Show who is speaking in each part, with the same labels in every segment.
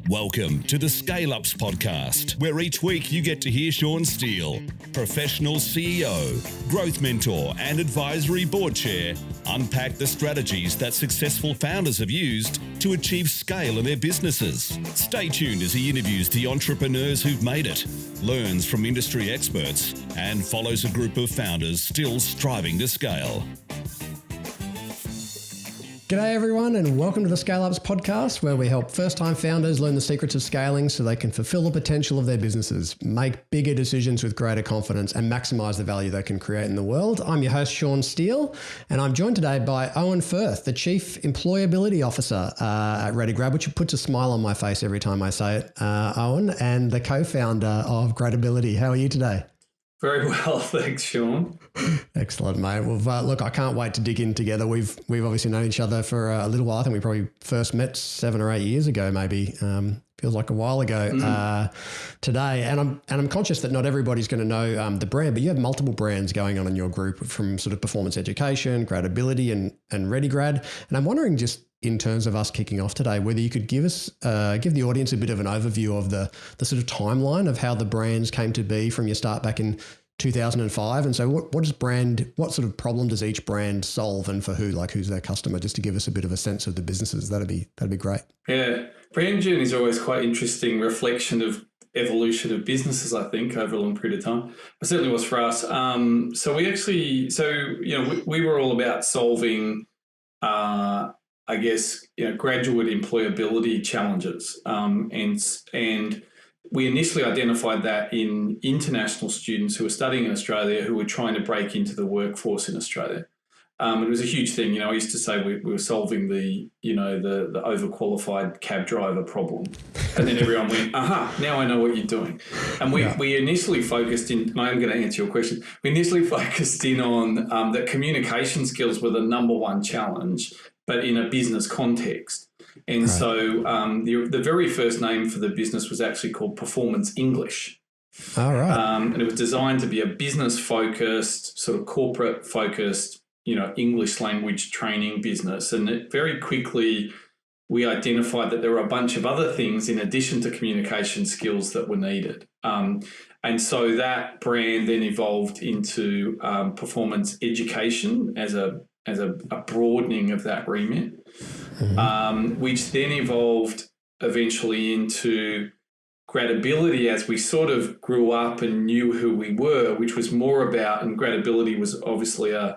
Speaker 1: Welcome to the Scale Ups podcast, where each week you get to hear Sean Steele, professional CEO, growth mentor, and advisory board chair, unpack the strategies that successful founders have used to achieve scale in their businesses. Stay tuned as he interviews the entrepreneurs who've made it, learns from industry experts, and follows a group of founders still striving to scale.
Speaker 2: G'day everyone, and welcome to the Scale Ups podcast, where we help first-time founders learn the secrets of scaling so they can fulfill the potential of their businesses, make bigger decisions with greater confidence, and maximize the value they can create in the world. I'm your host, Sean Steele, and I'm joined today by Owen Firth, the Chief Employability Officer at ReadyGrad, which puts a smile on my face every time I say it, Owen, and the co-founder of Gradability. How are you today?
Speaker 3: Very well, thanks, Sean.
Speaker 2: Excellent, mate. Well, look, I can't wait to dig in together. We've obviously known each other for a little while. I think we probably first met 7 or 8 years ago, maybe. Feels like a while ago today. And I'm conscious that not everybody's going to know the brand, but you have multiple brands going on in your group, from sort of performance education, Gradability, and ReadyGrad. And I'm wondering, just in terms of us kicking off today, whether you could give the audience a bit of an overview of the sort of timeline of how the brands came to be from your start back in 2005. And so what sort of problem does each brand solve, and for who, like who's their customer, just to give us a bit of a sense of the businesses? That'd be great.
Speaker 3: Yeah. Brand journey is always quite interesting reflection of evolution of businesses, I think, over a long period of time. It certainly was for us. We were all about solving, graduate employability challenges. And we initially identified that in international students who were studying in Australia who were trying to break into the workforce in Australia. It was a huge thing. I used to say we were solving the overqualified cab driver problem. And then everyone went, aha, now I know what you're doing. And we initially focused in, and I'm going to answer your question, we initially focused in on that communication skills were the number one challenge, but in a business context. And so the very first name for the business was actually called Performance English.
Speaker 2: All right.
Speaker 3: And it was designed to be a business-focused, sort of corporate-focused, English language training business. And very quickly, we identified that there were a bunch of other things in addition to communication skills that were needed. And so that brand then evolved into performance education as a broadening of that remit, which then evolved eventually into Gradability as we sort of grew up and knew who we were, which was more about, and Gradability was obviously a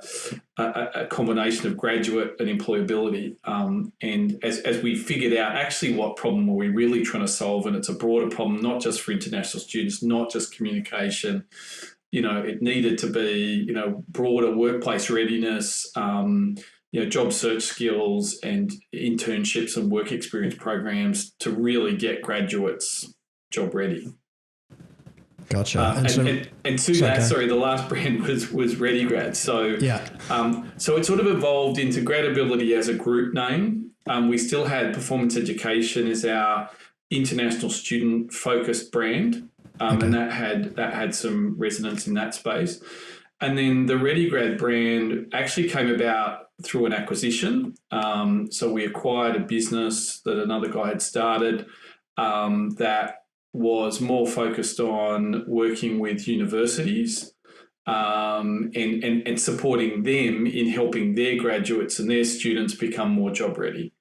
Speaker 3: combination of graduate and employability. And as we figured out actually what problem were we really trying to solve, and it's a broader problem, not just for international students, not just communication. It needed to be, broader workplace readiness, job search skills and internships and work experience programs to really get graduates job ready.
Speaker 2: Gotcha.
Speaker 3: The last brand was ReadyGrad. So it sort of evolved into Gradability as a group name. We still had Performance Education as our international student focused brand. And that had some resonance in that space. And then the ReadyGrad brand actually came about through an acquisition. So we acquired a business that another guy had started that was more focused on working with universities and supporting them in helping their graduates and their students become more job ready.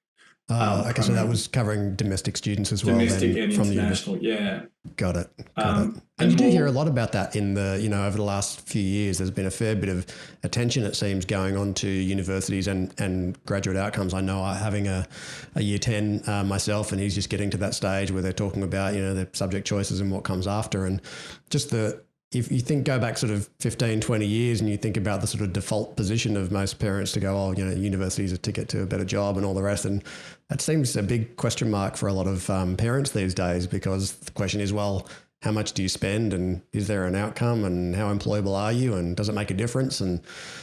Speaker 2: So that was covering domestic students as well.
Speaker 3: Domestic and international, yeah.
Speaker 2: Got it. And you do hear a lot about that in the, over the last few years. There's been a fair bit of attention, it seems, going on to universities and graduate outcomes. I know having a year 10 myself, and he's just getting to that stage where they're talking about, their subject choices and what comes after. And just if you go back sort of 15, 20 years and you think about the sort of default position of most parents to go, university is a ticket to a better job and all the rest. And that seems a big question mark for a lot of parents these days, because the question is, well, how much do you spend, and is there an outcome, and how employable are you, and does it make a difference? And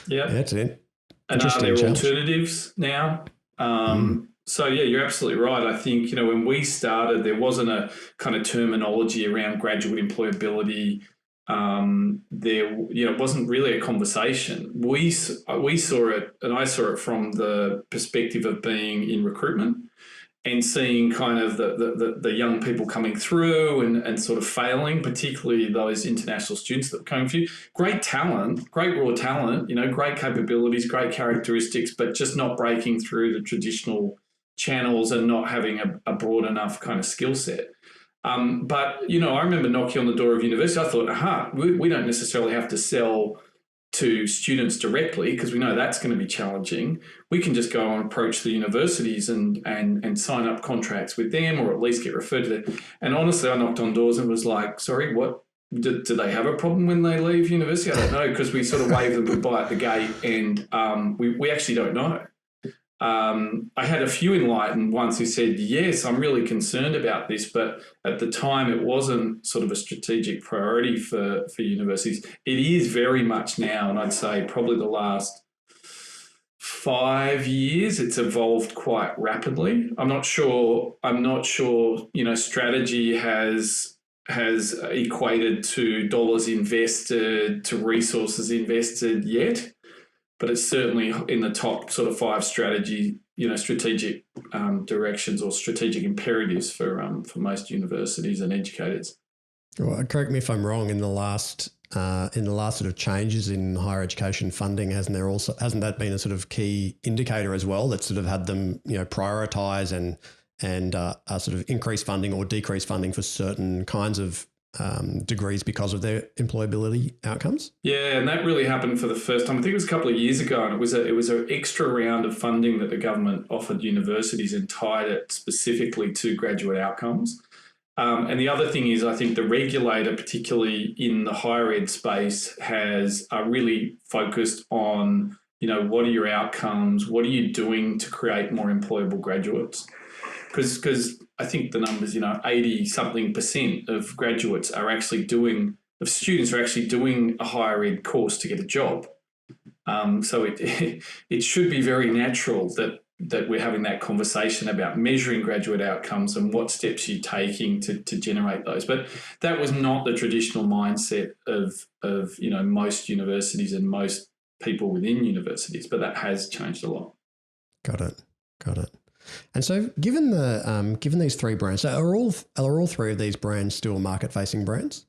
Speaker 2: that's it.
Speaker 3: And are there alternatives now? So, you're absolutely right. I think, when we started, there wasn't a kind of terminology around graduate employability. It wasn't really a conversation. We saw it, and I saw it from the perspective of being in recruitment and seeing kind of the young people coming through and sort of failing, particularly those international students that were coming through. Great talent, great raw talent, great capabilities, great characteristics, but just not breaking through the traditional channels and not having a broad enough kind of skill set. But, I remember knocking on the door of university. I thought, we don't necessarily have to sell to students directly because we know that's going to be challenging. We can just go and approach the universities and sign up contracts with them, or at least get referred to them. And honestly, I knocked on doors and was like, sorry, what? Do they have a problem when they leave university? I don't know, because we sort of wave them goodbye at the gate, and we actually don't know. I had a few enlightened ones who said, yes, I'm really concerned about this, but at the time it wasn't sort of a strategic priority for universities. It is very much now, and I'd say probably the last 5 years it's evolved quite rapidly. I'm not sure, strategy has equated to dollars invested, to resources invested yet. But it's certainly in the top sort of 5 strategic directions or strategic imperatives for most universities and educators.
Speaker 2: Well, correct me if I'm wrong. In the last sort of changes in higher education funding, hasn't that been a sort of key indicator as well that sort of had them prioritise and sort of increase funding or decrease funding for certain kinds of degrees because of their employability outcomes?
Speaker 3: Yeah, and that really happened for the first time. I think it was a couple of years ago, and it was an extra round of funding that the government offered universities and tied it specifically to graduate outcomes. And the other thing is, I think the regulator, particularly in the higher ed space, has really focused on, what are your outcomes? What are you doing to create more employable graduates? Because I think the numbers, 80-something% of graduates of students are actually doing a higher ed course to get a job. So it should be very natural that we're having that conversation about measuring graduate outcomes and what steps you're taking to generate those. But that was not the traditional mindset of most universities and most people within universities, but that has changed a lot.
Speaker 2: Got it. And so, given these 3 brands, so are all 3 of these brands still market-facing brands?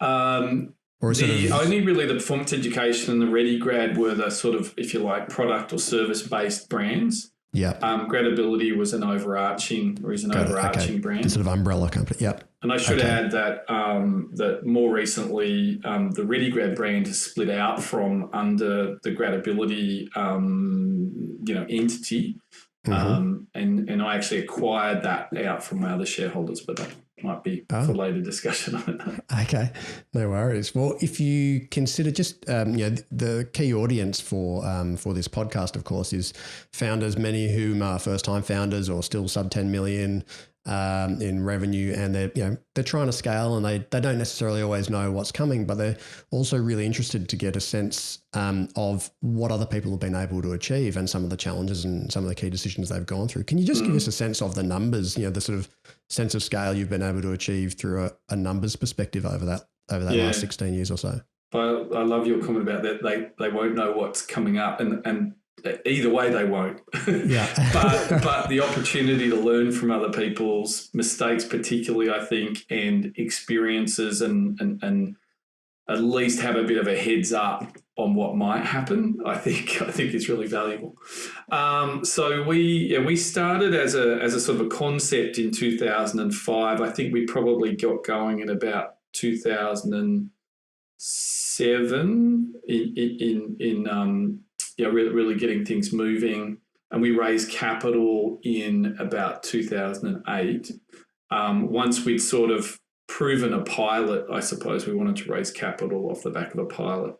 Speaker 3: Only really the performance education and the ReadyGrad were the sort of, if you like, product or service-based brands.
Speaker 2: Yeah.
Speaker 3: Gradability was an overarching brand.
Speaker 2: The sort of umbrella company. Yep.
Speaker 3: And I should add that that more recently the ReadyGrad brand has split out from under the Gradability entity. Mm-hmm. And I actually acquired that out from my other shareholders, but that might be for later discussion. I don't know.
Speaker 2: Okay, no worries. Well, if you consider just the key audience for this podcast, of course, is founders, many whom are first-time founders or still sub 10 million in revenue, and they're trying to scale, and they don't necessarily always know what's coming, but they're also really interested to get a sense of what other people have been able to achieve and some of the challenges and some of the key decisions they've gone through. Can you just give us a sense of the numbers, the sort of sense of scale you've been able to achieve through a numbers perspective over that last 16 years or so?
Speaker 3: I love your comment about that. They won't know what's coming up, and either way they won't.
Speaker 2: Yeah.
Speaker 3: but the opportunity to learn from other people's mistakes, particularly, I think, and experiences, and at least have a bit of a heads up on what might happen, I think is really valuable. So we started as a sort of a concept in 2005. I think we probably got going in about 2007 in really getting things moving. And we raised capital in about 2008. Once we'd sort of proven a pilot, I suppose we wanted to raise capital off the back of a pilot.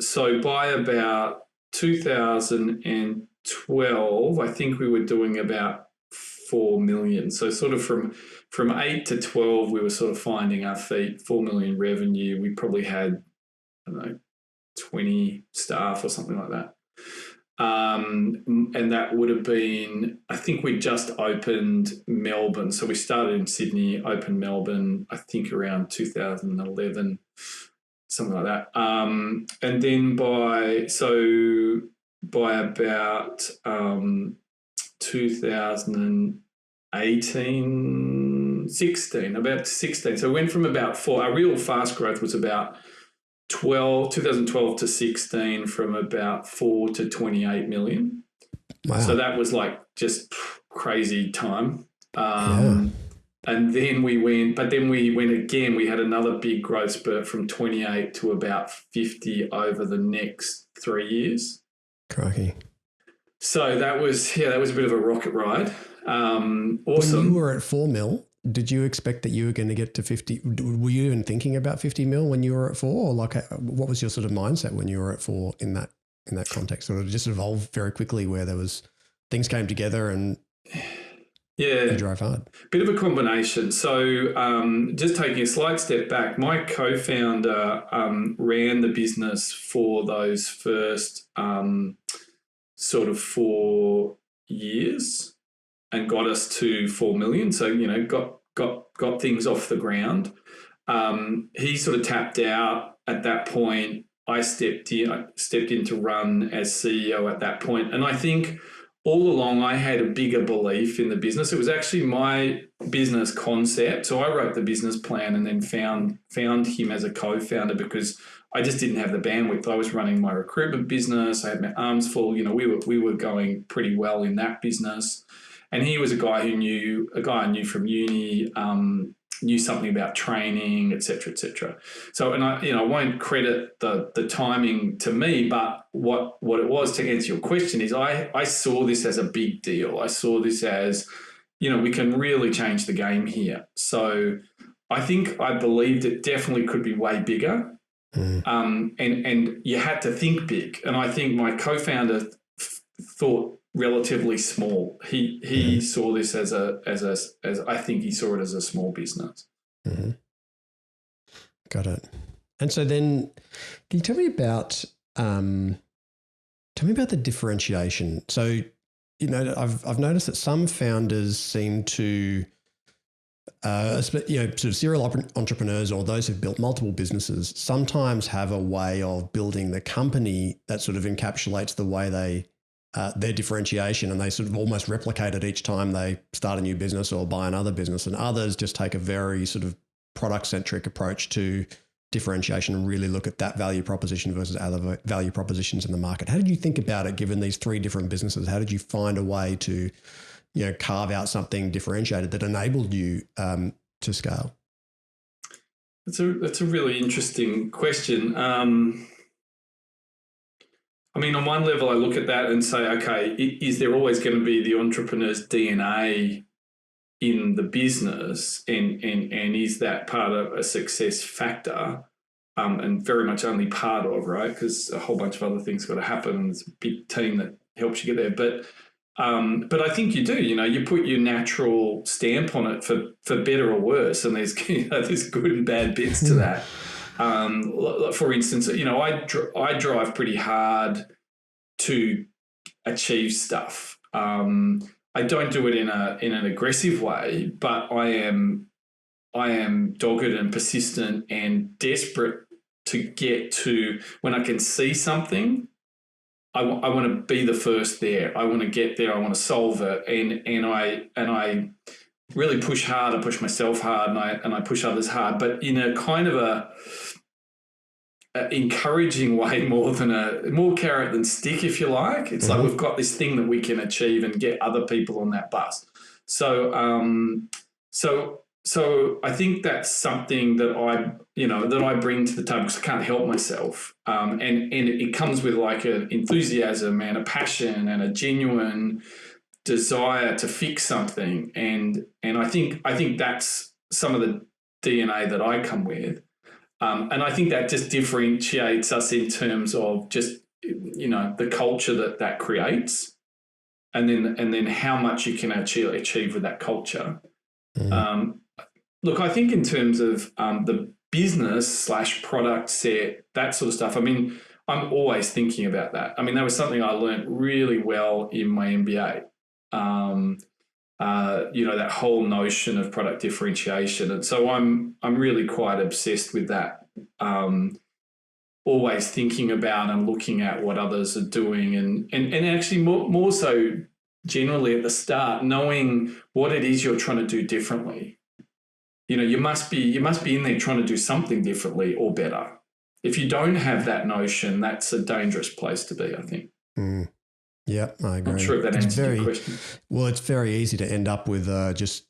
Speaker 3: So by about 2012, I think we were doing about 4 million. So sort of from 8 to 12, we were sort of finding our feet, 4 million revenue. We probably had, 20 staff or something like that. And that would have been, I think we just opened Melbourne. So we started in Sydney, opened Melbourne, I think around 2011, something like that. And then by about 2018, 16, about 16. So we went from about our real fast growth was about 2012 to 16, from about 4 to 28 million.
Speaker 2: Wow.
Speaker 3: So that was like just crazy time.
Speaker 2: Yeah.
Speaker 3: And then we went again, we had another big growth spurt from 28 to about 50 over the next 3 years.
Speaker 2: Crikey.
Speaker 3: So that was a bit of a rocket ride. Awesome.
Speaker 2: When you were at 4 mil, did you expect that you were going to get to 50? Were you even thinking about 50 mil when you were at 4? Or like, what was your sort of mindset when you were at 4 in that context? Or did it just evolve very quickly where things came together and you drove hard?
Speaker 3: Bit of a combination. So just taking a slight step back, my co-founder ran the business for those first sort of 4 years and got us to 4 million. So, got things off the ground. He sort of tapped out at that point. I stepped in to run as CEO at that point. And I think all along I had a bigger belief in the business. It was actually my business concept. So I wrote the business plan and then found him as a co-founder because I just didn't have the bandwidth. I was running my recruitment business. I had my arms full. We were going pretty well in that business. And he was a guy I knew from uni, knew something about training, et cetera, et cetera. So, and I won't credit the timing to me, but what it was, to answer your question, is I saw this as a big deal. I saw this as, we can really change the game here. So I think I believed it definitely could be way bigger. And you had to think big. And I think my co-founder thought relatively small. He saw this as I think he saw it as a small business.
Speaker 2: Mm-hmm. Got it. And so then, can you tell me about the differentiation? So, I've noticed that some founders seem to, sort of serial entrepreneurs or those who've built multiple businesses sometimes have a way of building the company that sort of encapsulates the way their differentiation, and they sort of almost replicate it each time they start a new business or buy another business. And others just take a very sort of product-centric approach to differentiation and really look at that value proposition versus other value propositions in the market. How did you think about it, given these 3 different businesses? How did you find a way to, carve out something differentiated that enabled you to scale?
Speaker 3: That's a really interesting question. On one level, I look at that and say, okay, is there always going to be the entrepreneur's DNA in the business, and is that part of a success factor, and very much only part of, right? Because a whole bunch of other things got to happen, and there's a big team that helps you get there. But I think you do. You put your natural stamp on it for better or worse, and there's there's good and bad bits to that. For instance, I drive pretty hard to achieve stuff. I don't do it in an aggressive way, but I am dogged and persistent and desperate to get to when I can see something. I want to be the first there. I want to get there. I want to solve it, and I really push hard. I push myself hard, and I push others hard, but in a kind of a encouraging way, more carrot than stick, if you like. It's like we've got this thing that we can achieve and get other people on that bus. So I think that's something that I bring to the table because I can't help myself. And it comes with like an enthusiasm and a passion and a genuine desire to fix something. And I think that's some of the DNA that I come with. And I think that just differentiates us in terms of just, the culture that creates, and then how much you can actually achieve with that culture. Look, I think in terms of the business / product set, that sort of stuff, I'm always thinking about that. That was something I learned really well in my MBA. That whole notion of product differentiation. And so I'm really quite obsessed with that. Always thinking about and looking at what others are doing and actually more so generally at the start, knowing what it is you're trying to do differently. You must be in there trying to do something differently or better. If you don't have that notion, that's a dangerous place to be, I think.
Speaker 2: Yeah, I agree.
Speaker 3: Not sure if that answers your question.
Speaker 2: Well, it's very easy to end up with just,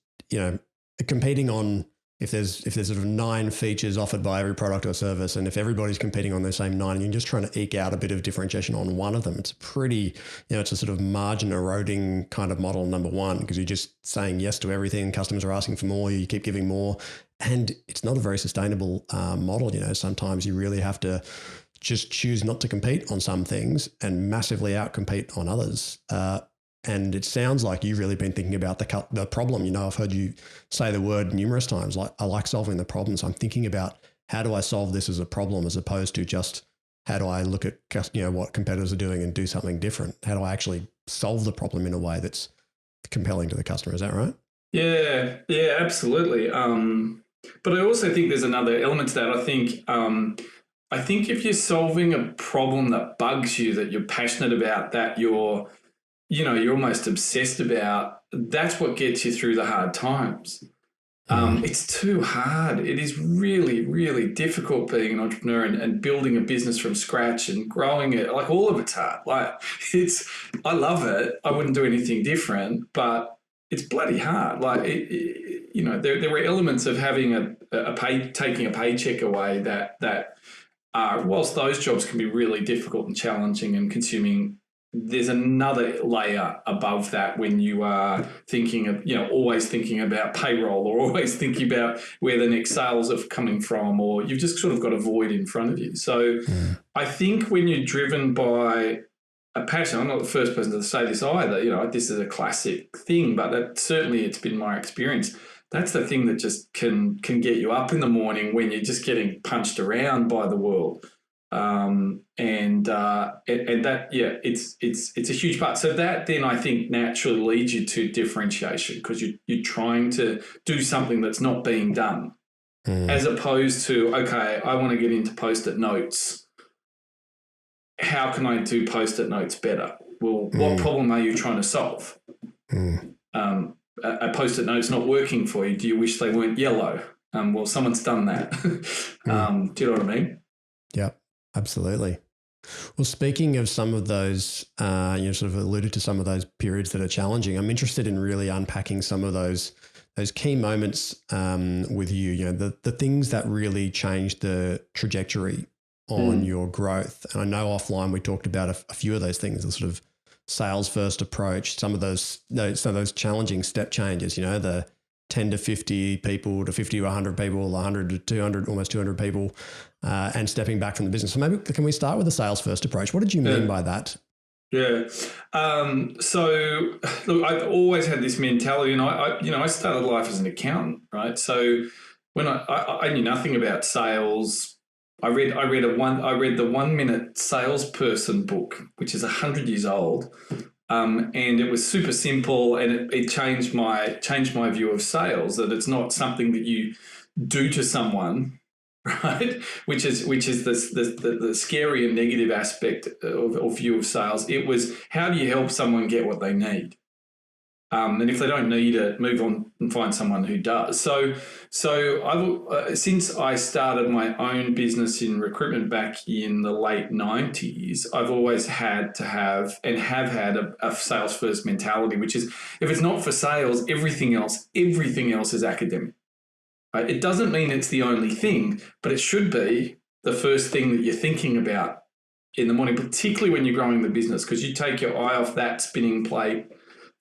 Speaker 2: competing on if there's sort of 9 features offered by every product or service, and if everybody's competing on those same 9 and you're just trying to eke out a bit of differentiation on one of them, it's pretty, it's a sort of margin eroding kind of model, number one, because you're just saying yes to everything. Customers are asking for more, you keep giving more, and it's not a very sustainable model. Sometimes you really have to just choose not to compete on some things and massively outcompete on others. And it sounds like you've really been thinking about the problem. I've heard you say the word numerous times, like, I like solving the problem. So I'm thinking about, how do I solve this as a problem, as opposed to just, how do I look at, what competitors are doing and do something different? How do I actually solve the problem in a way that's compelling to the customer? Is that right?
Speaker 3: Yeah, absolutely. But I also think there's another element to that. I think if you're solving a problem that bugs you, that you're passionate about, that you're almost obsessed about, that's what gets you through the hard times. It's too hard. It is really, really difficult being an entrepreneur and building a business from scratch and growing it. Like, all of it's hard. Like, I love it. I wouldn't do anything different, but it's bloody hard. Like, there were elements of having taking a paycheck away that whilst those jobs can be really difficult and challenging and consuming, there's another layer above that when you are thinking of, always thinking about payroll, or always thinking about where the next sales are coming from, or you've just sort of got a void in front of you. So I think when you're driven by a passion, I'm not the first person to say this either, this is a classic thing, but certainly it's been my experience. That's the thing that just can get you up in the morning when you're just getting punched around by the world. And that, it's a huge part. So that then, I think, naturally leads you to differentiation, because you're trying to do something that's not being done, as opposed to, okay, I want to get into post-it notes. How can I do post-it notes better? Well, what problem are you trying to solve? A post-it note's not working for you. Do you wish they weren't yellow? Well, someone's done that. Do you know what I mean?
Speaker 2: Yeah. Absolutely. Well, speaking of some of those, sort of alluded to some of those periods that are challenging. I'm interested in really unpacking some of those key moments with you. The things that really changed the trajectory on your growth. And I know offline we talked about a few of those things, the sort of sales first approach, some of those challenging step changes. The 10 to 50 people to 50 to 100 people, 100 to 200, almost 200 people, and stepping back from the business. So maybe can we start with the sales first approach? What did you mean by that?
Speaker 3: Yeah. So look, I've always had this mentality, and I started life as an accountant, right? So when I knew nothing about sales, I read the 1 Minute Salesperson book, which is 100 years old. And it was super simple, and it changed my view of sales, that it's not something that you do to someone, right? Which is the scary and negative aspect of view of sales. It was, how do you help someone get what they need? And if they don't need it, move on and find someone who does. So I've since I started my own business in recruitment back in the late 90s, I've always had to have and have had a sales first mentality, which is, if it's not for sales, everything else is academic. Right? It doesn't mean it's the only thing, but it should be the first thing that you're thinking about in the morning, particularly when you're growing the business, because you take your eye off that spinning plate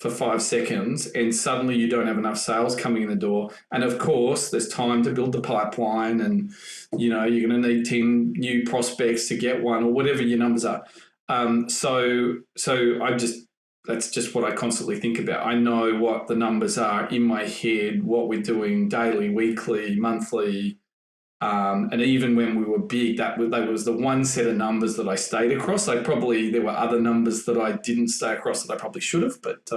Speaker 3: for 5 seconds and suddenly you don't have enough sales coming in the door. And of course, there's time to build the pipeline, and you're going to need 10 new prospects to get one, or whatever your numbers are. So that's just what I constantly think about. I know what the numbers are in my head, what we're doing daily, weekly, monthly. And even when we were big, that was the one set of numbers that I stayed across. There were other numbers that I didn't stay across that I probably should have. But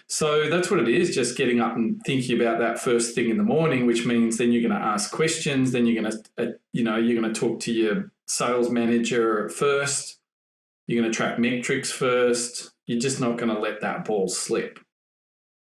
Speaker 3: so that's what it is, just getting up and thinking about that first thing in the morning, which means then you're going to ask questions. Then you're going to talk to your sales manager first. You're going to track metrics first. you're just not going to let that ball slip.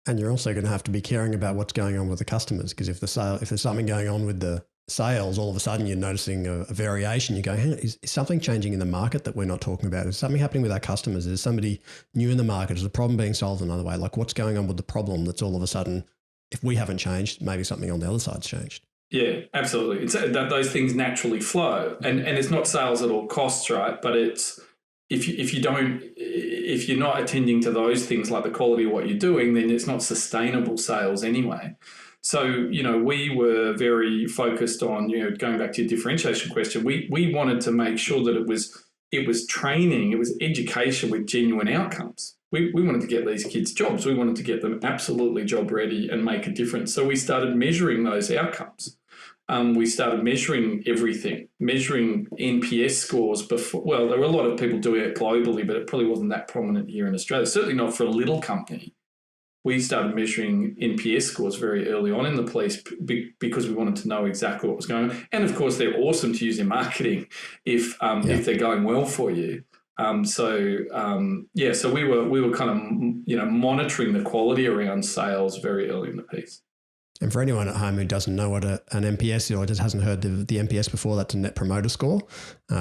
Speaker 2: And you're also going to have to be caring about what's going on with the customers, because if there's something going on with the sales, all of a sudden you're noticing a variation. You go, hang on, is something changing in the market that we're not talking about? Is something happening with our customers? Is somebody new in the market? Is the problem being solved another way? Like, what's going on with the problem that's all of a sudden, if we haven't changed, maybe something on the other side's changed.
Speaker 3: Yeah, absolutely. It's that those things naturally flow, and it's not sales at all costs, right? But it's if you're not attending to those things, like the quality of what you're doing, then it's not sustainable sales anyway. So, we were very focused on, going back to your differentiation question, we wanted to make sure that it was training, it was education with genuine outcomes. We wanted to get these kids jobs. We wanted to get them absolutely job ready and make a difference. So we started measuring those outcomes. We started measuring everything, measuring NPS scores before. Well, there were a lot of people doing it globally, but it probably wasn't that prominent here in Australia, certainly not for a little company. We started measuring NPS scores very early on in the piece because we wanted to know exactly what was going on. And of course, they're awesome to use in marketing if they're going well for you. So we were kind of monitoring the quality around sales very early in the piece.
Speaker 2: And for anyone at home who doesn't know what an NPS is or just hasn't heard the NPS before, that's a Net Promoter Score.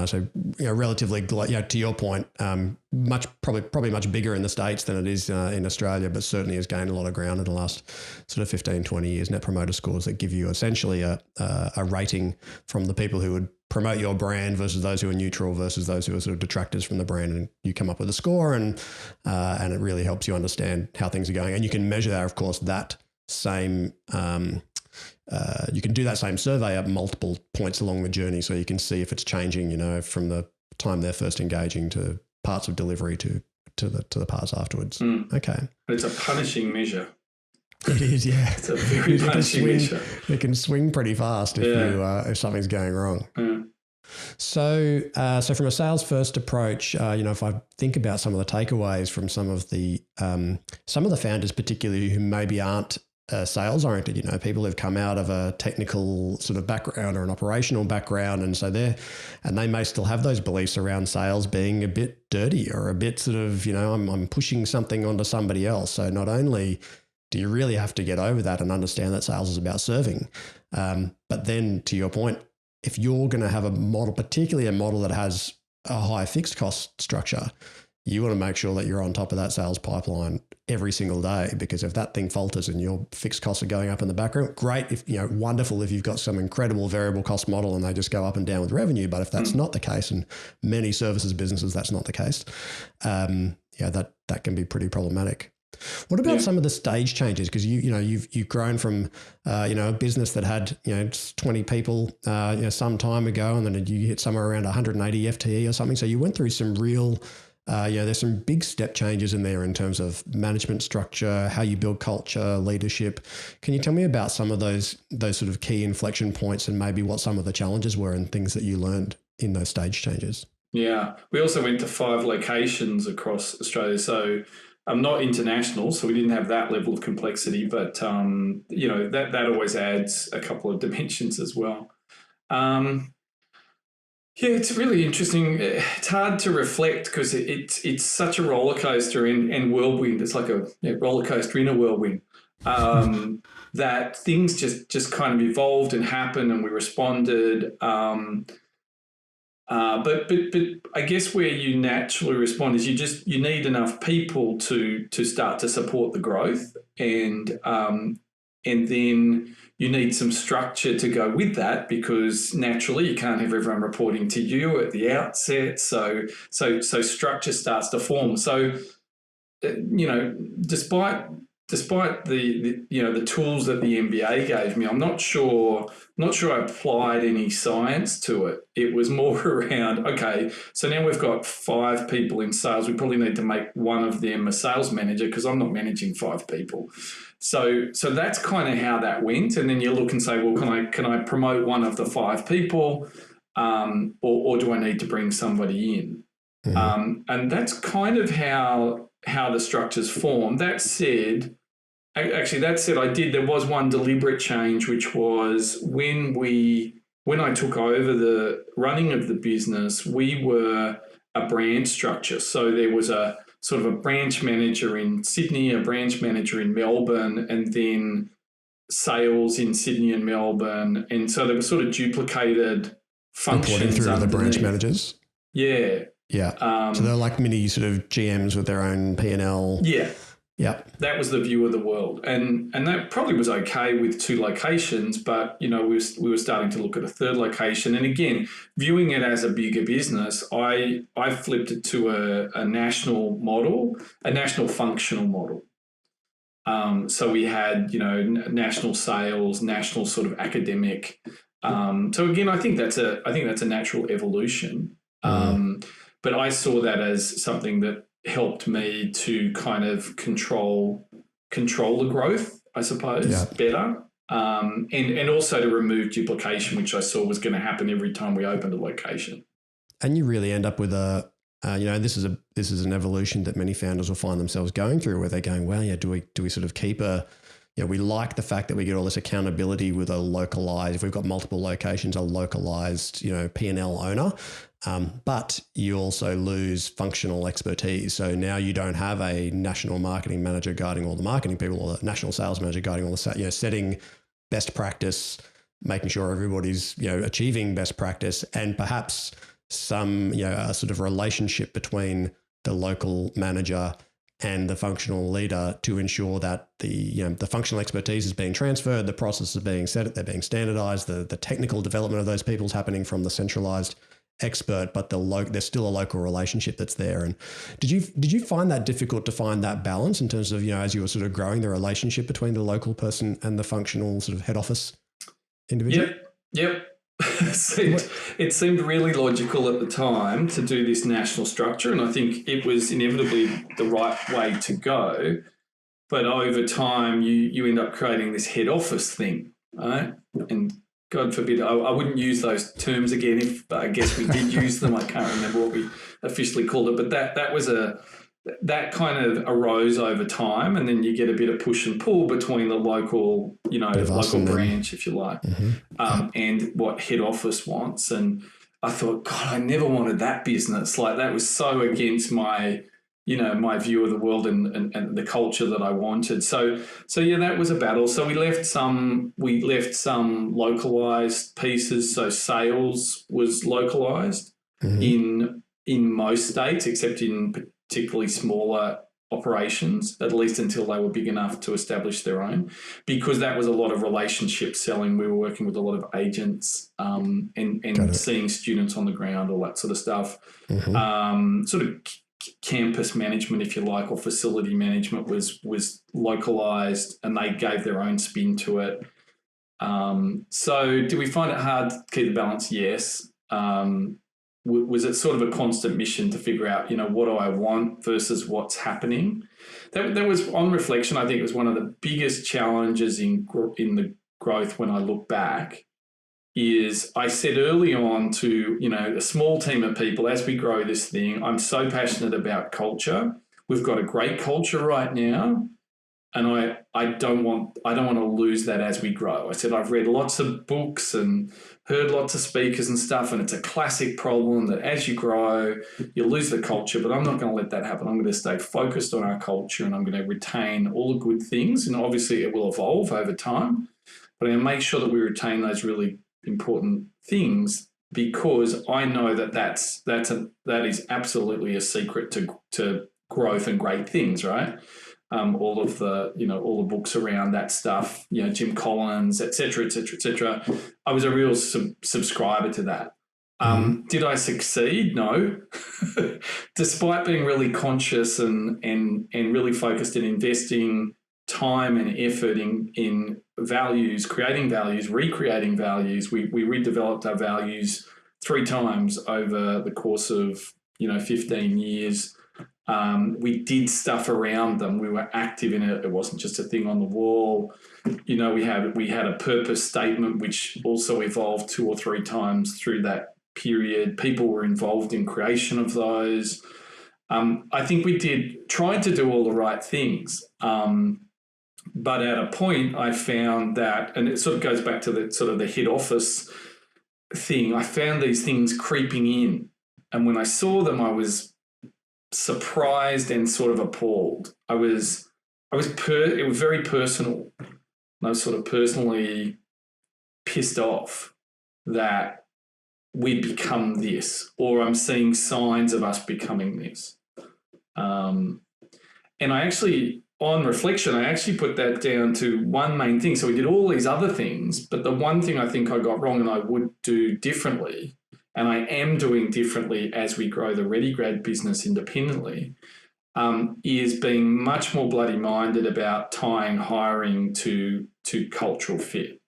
Speaker 2: So relatively, to your point, probably much bigger in the States than it is in Australia, but certainly has gained a lot of ground in the last sort of 15, 20 years. Net Promoter Scores that give you essentially a rating from the people who would promote your brand versus those who are neutral versus those who are sort of detractors from the brand, and you come up with a score, and it really helps you understand how things are going. And you can measure that, of course, you can do that same survey at multiple points along the journey, so you can see if it's changing, from the time they're first engaging to parts of delivery to the parts afterwards. Okay.
Speaker 3: But it's a punishing measure.
Speaker 2: It is, yeah.
Speaker 3: It's a very punishing measure.
Speaker 2: It can swing pretty fast if something's going wrong.
Speaker 3: Yeah.
Speaker 2: So from a sales first approach, if I think about some of the takeaways from some of the founders, particularly who maybe aren't sales oriented, people who've come out of a technical sort of background or an operational background. And so they may still have those beliefs around sales being a bit dirty or a bit sort of, I'm pushing something onto somebody else. So not only do you really have to get over that and understand that sales is about serving, but then to your point, if you're going to have a model, particularly a model that has a high fixed cost structure, you want to make sure that you're on top of that sales pipeline every single day, because if that thing falters and your fixed costs are going up in the background, great. Wonderful if you've got some incredible variable cost model and they just go up and down with revenue. But if that's not the case, and many services businesses, that's not the case, that can be pretty problematic. What about some of the stage changes? Because you've grown from a business that had 20 people some time ago, and then you hit somewhere around 180 FTE or something. So you went through some real there's some big step changes in there in terms of management structure, how you build culture, leadership. Can you tell me about some of those sort of key inflection points, and maybe what some of the challenges were and things that you learned in those stage changes? Yeah,
Speaker 3: we also went to 5 locations across Australia. So I'm not international, so we didn't have that level of complexity, but that always adds a couple of dimensions as well. Yeah, it's really interesting. It's hard to reflect because it's such a roller coaster and whirlwind. It's like a roller coaster in a whirlwind. That things just kind of evolved and happened, and we responded. But I guess where you naturally respond is you need enough people to start to support the growth, and then you need some structure to go with that, because naturally you can't have everyone reporting to you at the outset. So structure starts to form. So, despite the tools that the MBA gave me, I'm not sure I applied any science to it. It was more around, okay, so now we've got 5 people in sales. We probably need to make one of them a sales manager, because I'm not managing 5 people. So that's kind of how that went. And then you look and say, well, can I promote one of the 5 people, or do I need to bring somebody in? Mm-hmm. And that's kind of how the structures form. That said, there was one deliberate change, which was when I took over the running of the business, we were a brand structure. So there was a sort of a branch manager in Sydney, a branch manager in Melbourne, and then sales in Sydney and Melbourne. And so there were sort of duplicated functions
Speaker 2: reporting through
Speaker 3: underneath.
Speaker 2: the branch managers.
Speaker 3: Yeah.
Speaker 2: Yeah. So they're like mini sort of GMs with their own P&L.
Speaker 3: Yeah.
Speaker 2: Yeah.
Speaker 3: That was the view of the world. And that probably was okay with 2 locations, but, we were starting to look at a 3rd location. And again, viewing it as a bigger business, I flipped it to a national model, a national functional model. So we had, national sales, national sort of academic. So again, I think that's a natural evolution. But I saw that as something that helped me to kind of control the growth, I suppose, better. And also to remove duplication, which I saw was going to happen every time we opened a location.
Speaker 2: And you really end up with this is an evolution that many founders will find themselves going through, where they're going, well, yeah, do we sort of keep we like the fact that we get all this accountability with a localized, if we've got multiple locations, a localized, P&L owner. But you also lose functional expertise. So now you don't have a national marketing manager guiding all the marketing people, or a national sales manager guiding all the, setting best practice, making sure everybody's, achieving best practice, and perhaps some, a sort of relationship between the local manager and the functional leader to ensure that the functional expertise is being transferred, the processes are being set, they're being standardized, the technical development of those people is happening from the centralized expert, but there's still a local relationship that's there. And did you find that difficult to find that balance in terms of, as you were sort of growing the relationship between the local person and the functional sort of head office individual?
Speaker 3: Yep. It seemed really logical at the time to do this national structure, and I think it was inevitably the right way to go. But over time, you end up creating this head office thing, right? And God forbid, I wouldn't use those terms again. If I guess we did use them, I can't remember what we officially called it. But that kind of arose over time, and then you get a bit of push and pull between the local, local branch, if you like, and what head office wants. And I thought, God, I never wanted that business. Like, that was so against my, my view of the world and the culture that I wanted. So yeah, that was a battle. So we left some localized pieces. So sales was localized in most states, except in particularly smaller operations, at least until they were big enough to establish their own, because that was a lot of relationship selling. We were working with a lot of agents and seeing students on the ground, all that sort of stuff. Sort of campus management, if you like, or facility management was localized, and they gave their own spin to it. So do we find it hard to keep the balance? Yes. Was it sort of a constant mission to figure out, what do I want versus what's happening? That was, on reflection, I think it was one of the biggest challenges in the growth when I look back. Is I said early on to, a small team of people, as we grow this thing, I'm so passionate about culture. We've got a great culture right now, and I don't want to lose that as we grow. I said, I've read lots of books and heard lots of speakers and stuff, and it's a classic problem that as you grow, you lose the culture, but I'm not going to let that happen. I'm going to stay focused on our culture, and I'm going to retain all the good things, and obviously it will evolve over time, but I'm going to make sure that we retain those really important things, because I know that is absolutely a secret to growth and great things, right? All of the, all the books around that stuff, Jim Collins, et cetera, et cetera, et cetera. I was a real subscriber to that. Did I succeed? No. Despite being really conscious and really focused in investing time and effort in values, creating values, recreating values, we redeveloped our values 3 times over the course of, 15 years. We did stuff around them. We were active in it. It wasn't just a thing on the wall. We had a purpose statement, which also evolved 2 or 3 times through that period. People were involved in creation of those. I think we tried to do all the right things. But at a point I found that, and it sort of goes back to the head office thing, I found these things creeping in. And when I saw them, I was surprised and sort of appalled. It was very personal. I was sort of personally pissed off that we'd become this, or I'm seeing signs of us becoming this. And I actually, on reflection, I actually put that down to one main thing. So we did all these other things, but the one thing I think I got wrong and I would do differently, and I am doing differently as we grow the ReadyGrad business independently, is being much more bloody minded about tying hiring to cultural fit.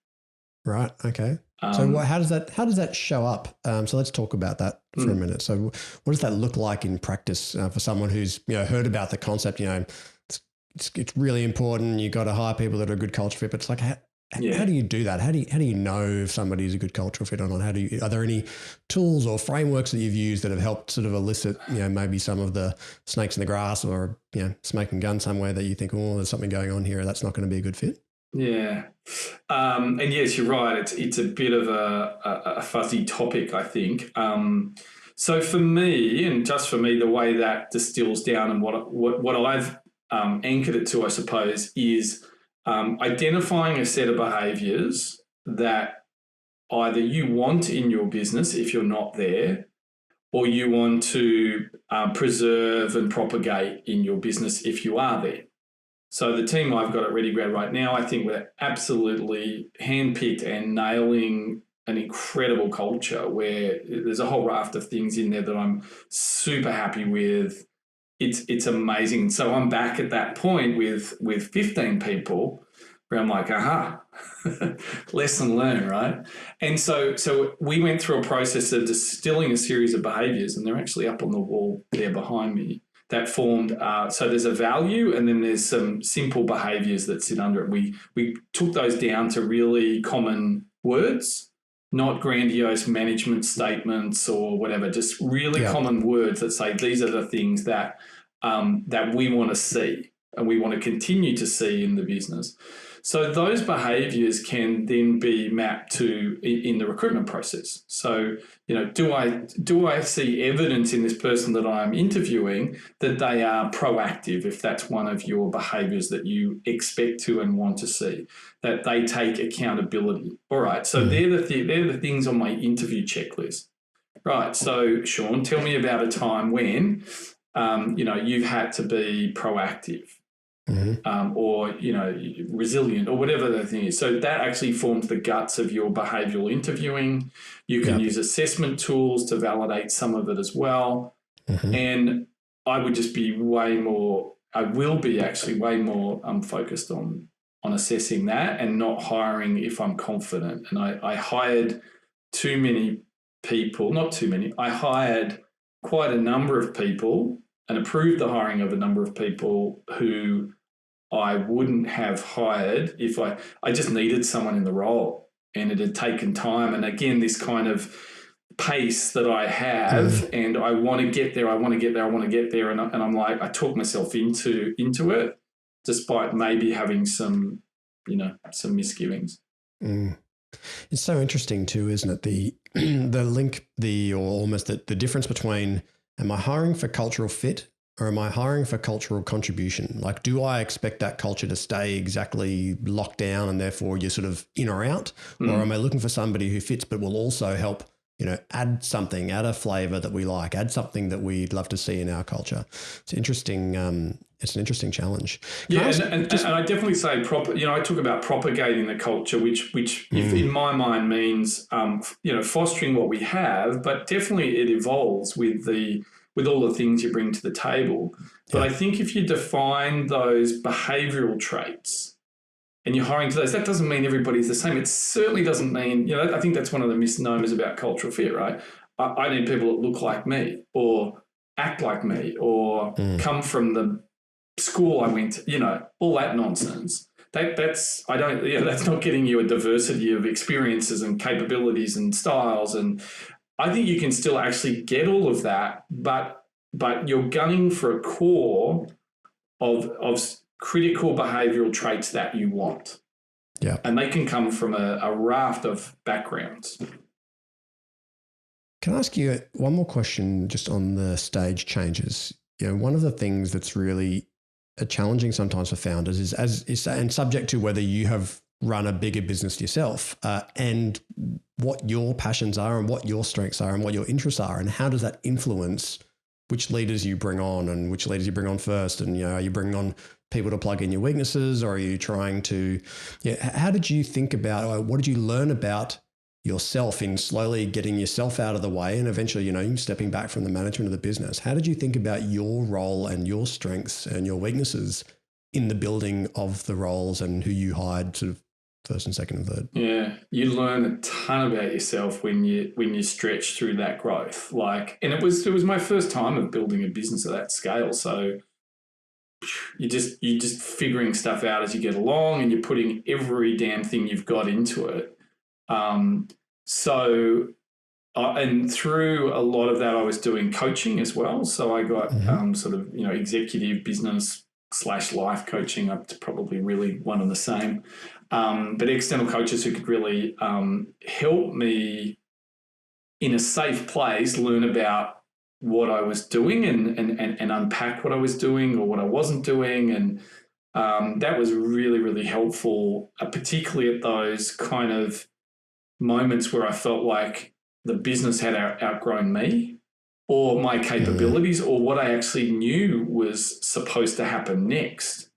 Speaker 2: Right. Okay. So how does that show up? So let's talk about that for a minute. So what does that look like in practice for someone who's heard about the concept? It's really important. You got to hire people that are a good culture fit. But it's like how do you do that? How do you know if somebody's a good cultural fit or not? Are there any tools or frameworks that you've used that have helped sort of elicit maybe some of the snakes in the grass or smoking gun somewhere that you think, oh, there's something going on here that's not going to be a good fit?
Speaker 3: Yeah. And yes, you're right. It's a bit of a fuzzy topic, I think. So for me, and just for me, the way that distills down and what I've anchored it to, I suppose, is identifying a set of behaviours that either you want in your business if you're not there, or you want to preserve and propagate in your business if you are there. So the team I've got at ReadyGrad right now, I think we're absolutely handpicked and nailing an incredible culture where there's a whole raft of things in there that I'm super happy with. It's amazing. So I'm back at that point with 15 people where I'm like, aha, lesson learned, right? And so we went through a process of distilling a series of behaviours, and they're actually up on the wall there behind me, that formed, so there's a value and then there's some simple behaviours that sit under it. We took those down to really common words, not grandiose management statements or whatever, just really common words that say these are the things that we want to see and we want to continue to see in the business. So those behaviours can then be mapped to in the recruitment process. So, do I see evidence in this person that I'm interviewing that they are proactive, if that's one of your behaviours that you expect to and want to see, that they take accountability. All right, so they're the things on my interview checklist. Right, so Sean, tell me about a time when, you've had to be proactive. Or resilient or whatever the thing is. So that actually forms the guts of your behavioural interviewing. You can use assessment tools to validate some of it as well. And I would just be way more focused on assessing that and not hiring if I'm confident. And I hired too many people, not too many, I hired quite a number of people and approved the hiring of a number of people who I wouldn't have hired if I just needed someone in the role, and it had taken time. And again, this kind of pace that I have, and I want to get there. And I'm like, I talk myself into it, despite maybe having some misgivings.
Speaker 2: It's so interesting too, isn't it? The link, or almost the difference between, am I hiring for cultural fit or am I hiring for cultural contribution? Like, do I expect that culture to stay exactly locked down and therefore you're sort of in or out? Or am I looking for somebody who fits but will also help, add something, add a flavor that we like, add something that we'd love to see in our culture? It's interesting. It's an interesting challenge.
Speaker 3: And I definitely say I talk about propagating the culture, which if in my mind means, fostering what we have, but definitely it evolves with all the things you bring to the table. But I think if you define those behavioural traits and you're hiring to those, that doesn't mean everybody's the same. It certainly doesn't mean, I think that's one of the misnomers about cultural fit, right? I need people that look like me or act like me or come from the school I went to, all that nonsense. That's not getting you a diversity of experiences and capabilities and styles. And I think you can still actually get all of that, but you're gunning for a core of critical behavioural traits that you want.
Speaker 2: Yeah.
Speaker 3: And they can come from a raft of backgrounds.
Speaker 2: Can I ask you one more question just on the stage changes? one of the things that's really challenging sometimes for founders is and subject to whether you have run a bigger business yourself and what your passions are and what your strengths are and what your interests are, and how does that influence which leaders you bring on and which leaders you bring on first. And, are you bringing on people to plug in your weaknesses, or are you trying to, how did you think about, or what did you learn about yourself in slowly getting yourself out of the way and eventually, stepping back from the management of the business? How did you think about your role and your strengths and your weaknesses in the building of the roles and who you hired sort of first and second and third?
Speaker 3: Yeah, you learn a ton about yourself when you stretch through that growth. And it was my first time of building a business of that scale. So you're just figuring stuff out as you get along, and you're putting every damn thing you've got into it. And through a lot of that, I was doing coaching as well. So I got executive business / life coaching, up to probably really one and the same. But external coaches who could really help me in a safe place learn about what I was doing and unpack what I was doing or what I wasn't doing. And that was really, really helpful, particularly at those kind of moments where I felt like the business had outgrown me or my capabilities or what I actually knew was supposed to happen next.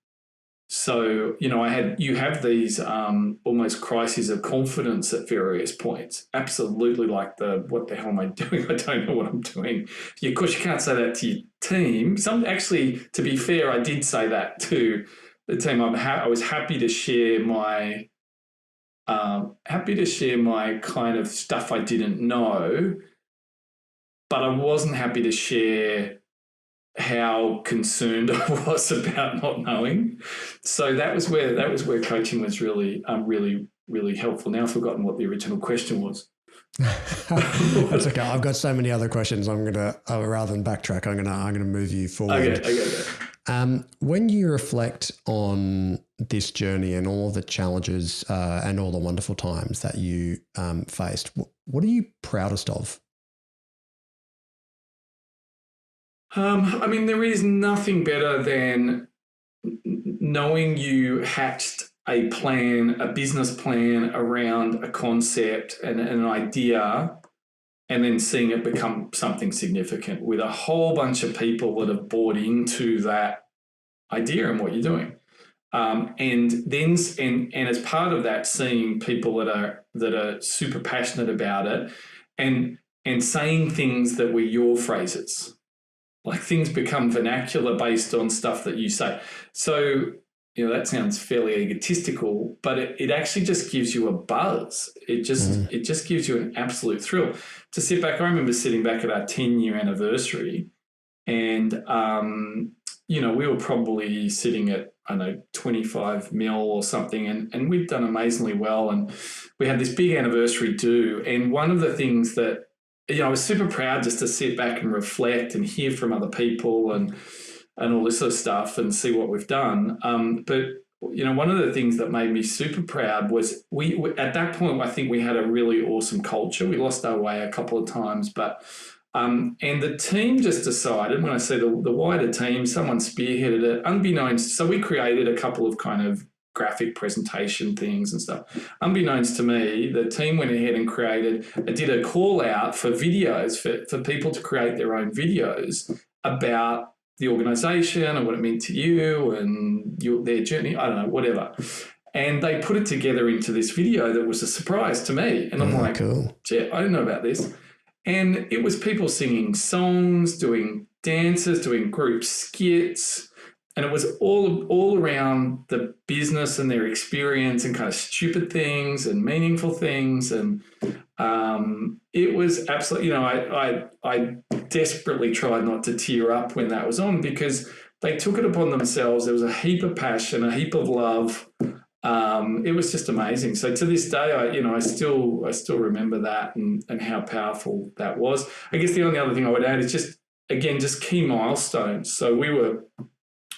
Speaker 3: So, you have these almost crises of confidence at various points. Absolutely, like what the hell am I doing? I don't know what I'm doing. Of course, you can't say that to your team. Actually, to be fair, I did say that to the team. I was happy to share my kind of stuff I didn't know, but I wasn't happy to share how concerned I was about not knowing. So that was where coaching was really, really, really helpful. Now I've forgotten what the original question was.
Speaker 2: That's okay. I've got so many other questions. I'm gonna rather than backtrack, I'm gonna move you forward.
Speaker 3: Okay.
Speaker 2: When you reflect on this journey and all the challenges and all the wonderful times that you faced, what are you proudest of?
Speaker 3: There is nothing better than knowing you hatched a plan, a business plan around a concept and an idea, and then seeing it become something significant with a whole bunch of people that have bought into that idea and what you're doing. And as part of that, seeing people that are super passionate about it and saying things that were your phrases. Like things become vernacular based on stuff that you say. So, that sounds fairly egotistical, but it actually just gives you a buzz. It just gives you an absolute thrill to sit back. I remember sitting back at our 10-year anniversary and, we were probably sitting at, 25 mil or something, and we'd done amazingly well. And we had this big anniversary due. And one of the things that, I was super proud just to sit back and reflect and hear from other people and all this sort of stuff and see what we've done. But one of the things that made me super proud was we at that point, I think we had a really awesome culture. We lost our way a couple of times, but and the team just decided, when I say the wider team, someone spearheaded it unbeknownst. So we created a couple of kind of graphic presentation things and stuff. Unbeknownst to me, the team went ahead and did a call out for videos for people to create their own videos about the organisation and what it meant to you and their journey. I don't know, whatever. And they put it together into this video that was a surprise to me. And I'm like, cool. Gee, I didn't know about this. And it was people singing songs, doing dances, doing group skits. And it was all around the business and their experience and kind of stupid things and meaningful things. And it was absolutely, I desperately tried not to tear up when that was on because they took it upon themselves. There was a heap of passion, a heap of love. It was just amazing. So to this day, I still remember that and how powerful that was. I guess the only other thing I would add is just key milestones. So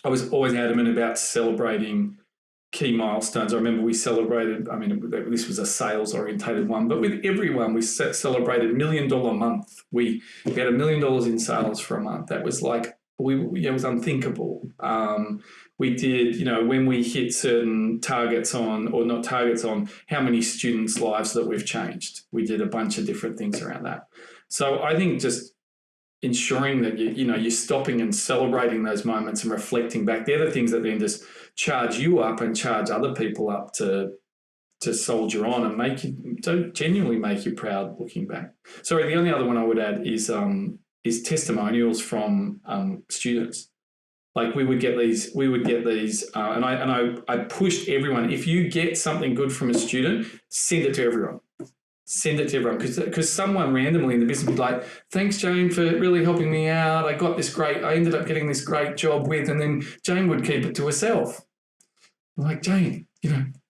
Speaker 3: I was always adamant about celebrating key milestones. I remember we celebrated, this was a sales-orientated one, but with everyone, we celebrated $1 million a month. We had $1 million in sales for a month. That was like it was unthinkable. We did, when we hit certain targets on how many students' lives that we've changed. We did a bunch of different things around that. So I think just ensuring that you're stopping and celebrating those moments and reflecting back. They're the things that then just charge you up and charge other people up to soldier on and genuinely make you proud looking back. Sorry, the only other one I would add is testimonials from students. Like we would get these, and I pushed everyone. If you get something good from a student, send it to everyone. Send it to everyone because someone randomly in the business would be like, "Thanks, Jane, for really helping me out. I ended up getting this great job with," and then Jane would keep it to herself. I'm like, Jane,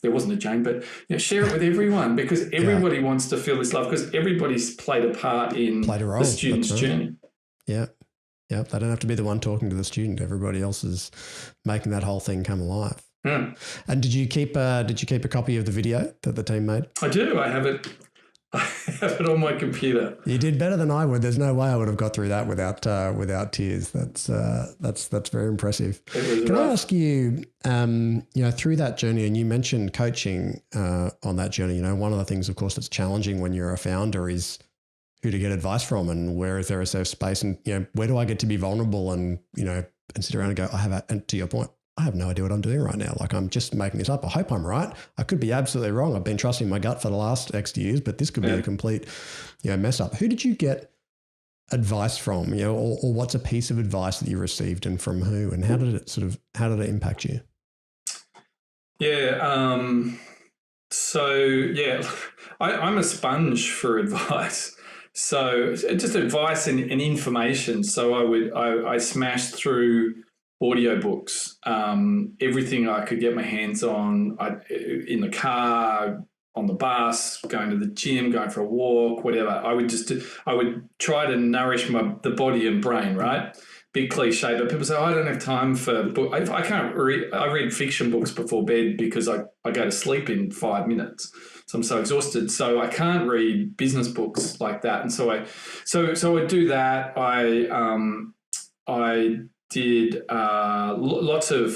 Speaker 3: there wasn't a Jane, but share it with everyone because everybody wants to feel this love because everybody's played a part in the student's journey.
Speaker 2: Yeah. Yeah. They don't have to be the one talking to the student. Everybody else is making that whole thing come alive.
Speaker 3: Yeah.
Speaker 2: And did you keep a copy of the video that the team made?
Speaker 3: I do. I have it on my computer.
Speaker 2: You did better than I would. There's no way I would have got through that without tears. That's very impressive. Can I ask you, through that journey, and you mentioned coaching on that journey. One of the things, of course, that's challenging when you're a founder is who to get advice from, and where is there a safe space, and where do I get to be vulnerable, and and sit around and go, and to your point, I have no idea what I'm doing right now. Like I'm just making this up. I hope I'm right. I could be absolutely wrong. I've been trusting my gut for the last X years, but this could be a complete, mess up. Who did you get advice from, or what's a piece of advice that you received and from who, and how did it impact you?
Speaker 3: Yeah. I'm a sponge for advice. So just advice and information. So I smashed through audiobooks, everything I could get my hands on, in the car, on the bus, going to the gym, going for a walk, whatever. I would try to nourish the body and brain, right? Big cliche, but people say, I don't have time for book. I can't read. I read fiction books before bed because I go to sleep in 5 minutes. So I'm so exhausted. So I can't read business books like that. And so I do that. I did lots of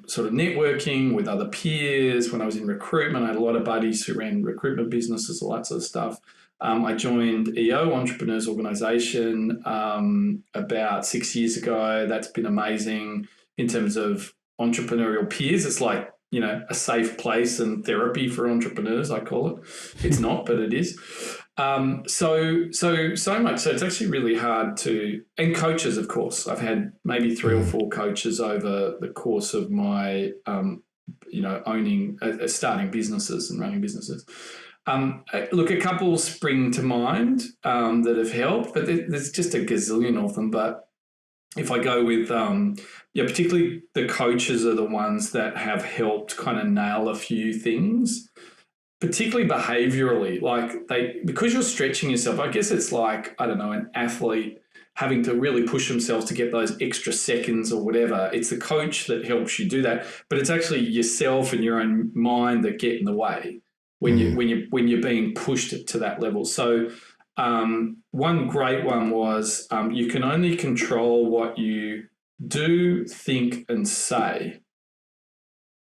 Speaker 3: sort of networking with other peers. When I was in recruitment, I had a lot of buddies who ran recruitment businesses, all that sort of stuff. I joined EO, Entrepreneurs Organisation, about 6 years ago. That's been amazing in terms of entrepreneurial peers. It's like, a safe place and therapy for entrepreneurs, I call it. It's not, but it is. So much. So it's actually really hard and coaches, of course. I've had maybe 3 or 4 coaches over the course of my, starting businesses and running businesses. Look, a couple spring to mind that have helped, but there's just a gazillion of them. But if I go with, particularly the coaches are the ones that have helped kind of nail a few things, particularly behaviorally. Because you're stretching yourself, I guess it's like, I don't know, an athlete having to really push themselves to get those extra seconds or whatever. It's the coach that helps you do that, but it's actually yourself and your own mind that get in the way when you're being pushed to that level. So one great one was you can only control what you do, think, and say.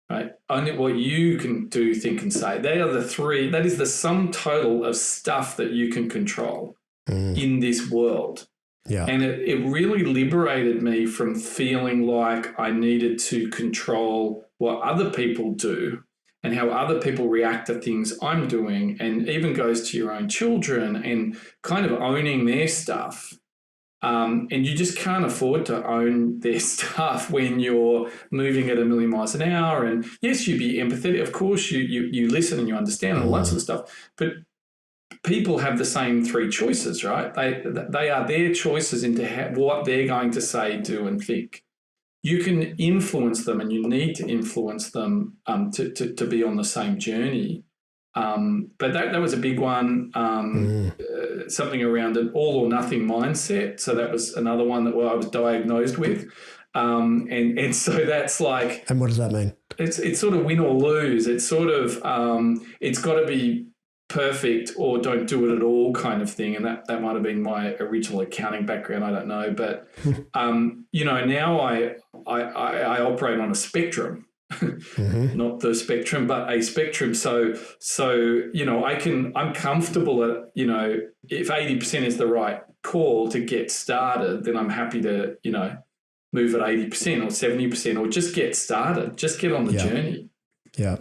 Speaker 3: Right? Only what you can do, think, and say. They are the 3. That is the sum total of stuff that you can control in this world.
Speaker 2: Yeah.
Speaker 3: And it really liberated me from feeling like I needed to control what other people do and how other people react to things I'm doing, and even goes to your own children and kind of owning their stuff. And you just can't afford to own their stuff when you're moving at 1,000,000 miles an hour. And yes, you be empathetic. Of course, you listen and you understand and all that sort of stuff. But people have the same 3 choices, right? They are their choices into what they're going to say, do, and think. You can influence them, and you need to influence them to be on the same journey. But that was a big one. Something around an all or nothing mindset. So that was another one that I was diagnosed with. And so that's like.
Speaker 2: And what does that mean?
Speaker 3: It's sort of win or lose. It's sort of it's got to be perfect or don't do it at all kind of thing. And that might have been my original accounting background. I don't know. But, now I operate on a spectrum, not the spectrum, but a spectrum. So, I'm comfortable at, if 80% is the right call to get started, then I'm happy to, move at 80% or 70% or just get started, just get on the journey.
Speaker 2: Yeah.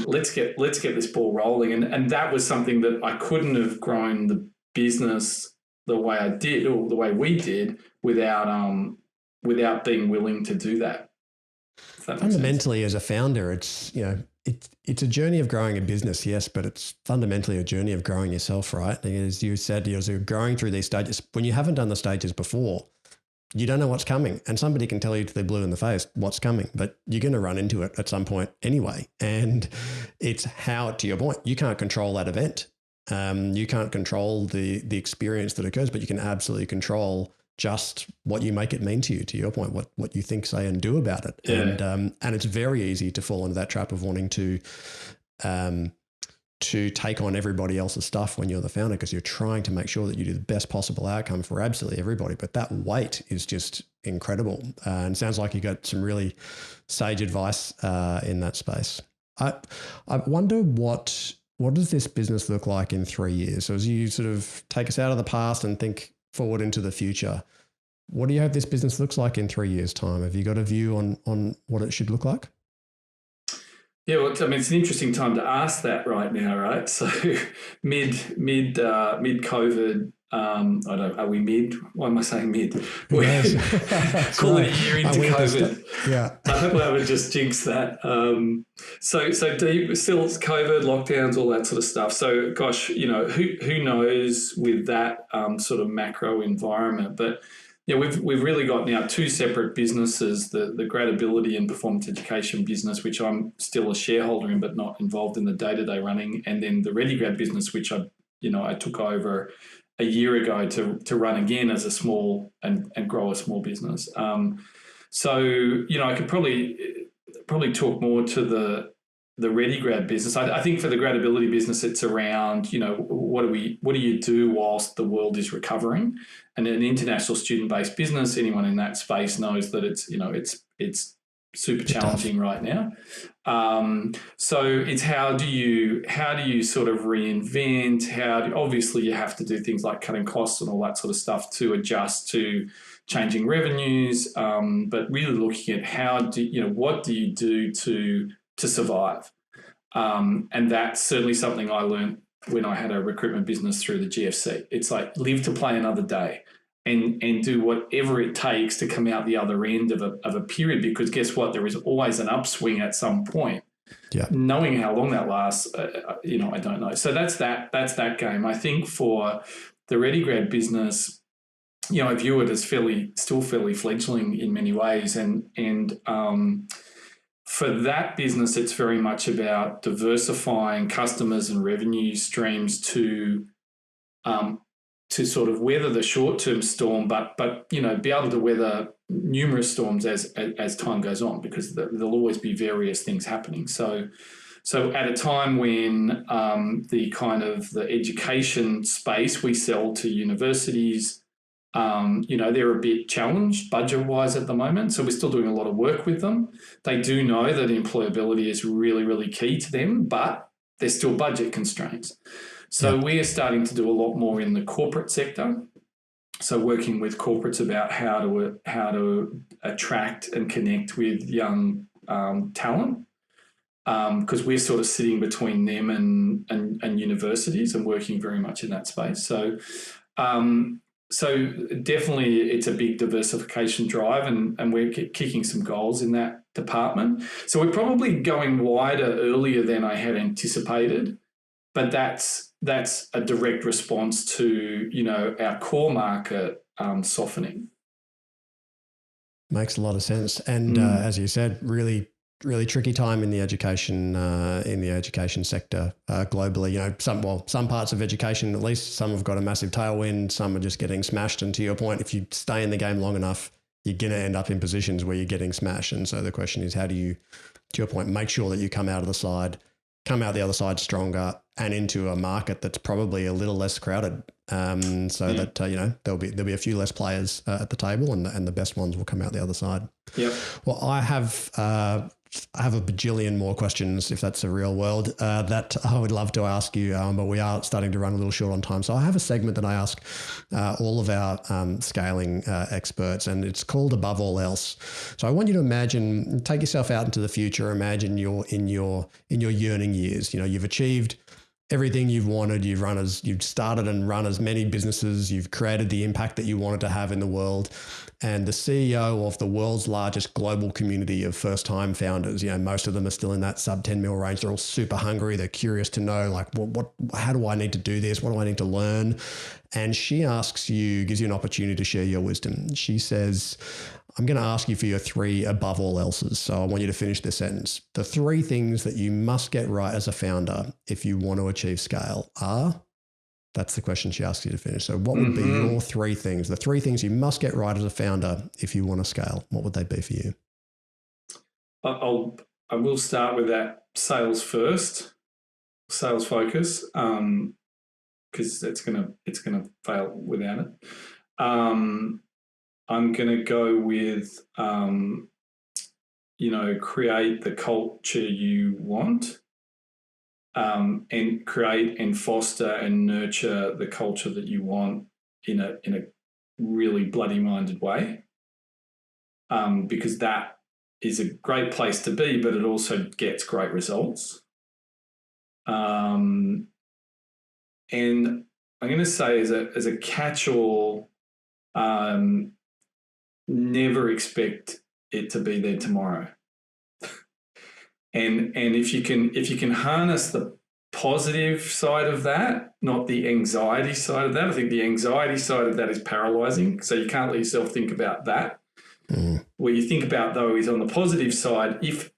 Speaker 3: Let's get this ball rolling. And that was something that I couldn't have grown the business the way I did or the way we did without being willing to do that.
Speaker 2: Fundamentally, as a founder, it's it's a journey of growing a business, yes, but it's fundamentally a journey of growing yourself, right? As you said, you're growing through these stages. When you haven't done the stages before, you don't know what's coming, and somebody can tell you till they're blue in the face what's coming, but you're going to run into it at some point anyway. And it's how, to your point, you can't control that event. You can't control the experience that occurs, but you can absolutely control just what you make it mean to you, to your point, what you think, say, and do about it. Yeah. And it's very easy to fall into that trap of wanting to take on everybody else's stuff when you're the founder, because you're trying to make sure that you do the best possible outcome for absolutely everybody. But that weight is just incredible. And it sounds like you got some really sage advice in that space. I wonder what does this business look like in 3 years? So as you sort of take us out of the past and think forward into the future, what do you hope this business looks like in 3 years' time? Have you got a view on what it should look like?
Speaker 3: Yeah, well, I mean, it's an interesting time to ask that right now, right? So mid COVID, are we mid? Why am I saying mid?
Speaker 2: Yes.
Speaker 3: Call it a year into COVID.
Speaker 2: Yeah.
Speaker 3: I hope I haven't just jinxed that. So deep, still COVID, lockdowns, all that sort of stuff. So gosh, who knows with that sort of macro environment, but yeah, we've really got now two separate businesses, the Gradability and Performance Education business, which I'm still a shareholder in but not involved in the day-to-day running, and then the ReadyGrad business, which I took over a year ago to run again as a small and grow a small business. So I could probably talk more to the ReadyGrad business. I think for the Gradability business, it's around, what do you do whilst the world is recovering? And an international student-based business, anyone in that space knows that it's super challenging right now. So it's how do you sort of reinvent? Obviously you have to do things like cutting costs and all that sort of stuff to adjust to changing revenues, but really looking at what do you do to survive? And that's certainly something I learned when I had a recruitment business through the GFC. It's like live to play another day and do whatever it takes to come out the other end of a period, because guess what? There is always an upswing at some point. Yeah. Knowing how long that lasts, I don't know. So that's that game. I think for the ReadyGrad business, I view it as still fairly fledgling in many ways, and for that business, it's very much about diversifying customers and revenue streams to sort of weather the short-term storm, but be able to weather numerous storms as time goes on, because there'll always be various things happening. So at a time when the education space, we sell to universities. They're a bit challenged budget-wise at the moment, so we're still doing a lot of work with them. They do know that employability is really, really key to them, but there's still budget constraints. So we are starting to do a lot more in the corporate sector. So working with corporates about how to attract and connect with young talent, because we're sort of sitting between them and universities and working very much in that space. So definitely it's a big diversification drive, and we're kicking some goals in that department. So we're probably going wider earlier than I had anticipated, but that's a direct response to, our core market softening. Makes
Speaker 2: a lot of sense. And as you said, really tricky time in the education sector globally. Some parts of education, at least, some have got a massive tailwind. Some are just getting smashed. And to your point, if you stay in the game long enough, you're going to end up in positions where you're getting smashed. And so the question is, how do you, to your point, make sure that you come out of the side come out the other side stronger and into a market that's probably a little less crowded. That there'll be a few less players at the table, and the best ones will come out the other side.
Speaker 3: Yep.
Speaker 2: Well, I have a bajillion more questions, if that's a real word, that I would love to ask you, but we are starting to run a little short on time. So I have a segment that I ask all of our scaling experts, and it's called Above All Else. So I want you to take yourself out into the future. Imagine you're in your yearning years. You've achieved everything you've wanted. You've started and run as many businesses. You've created the impact that you wanted to have in the world. And the CEO of the world's largest global community of first-time founders, most of them are still in that sub 10 mil range. They're all super hungry. They're curious to know, like, how do I need to do this? What do I need to learn? And she gives you an opportunity to share your wisdom. She says, I'm going to ask you for your 3 above all else's. So I want you to finish this sentence. The 3 things that you must get right as a founder if you want to achieve scale are... That's the question she asks you to finish. So what would be your 3 things, the 3 things you must get right as a founder if you want to scale? What would they be for you?
Speaker 3: I will start with that sales focus, because it's gonna fail without it. I'm gonna go with create the culture you want. And create and foster and nurture the culture that you want in a really bloody minded way, because that is a great place to be, but it also gets great results. And I'm going to say as a catch-all, never expect it to be there tomorrow. And if you can harness the positive side of that, not the anxiety side of that. I think the anxiety side of that is paralyzing. So you can't let yourself think about that. What you think about though is on the positive side. If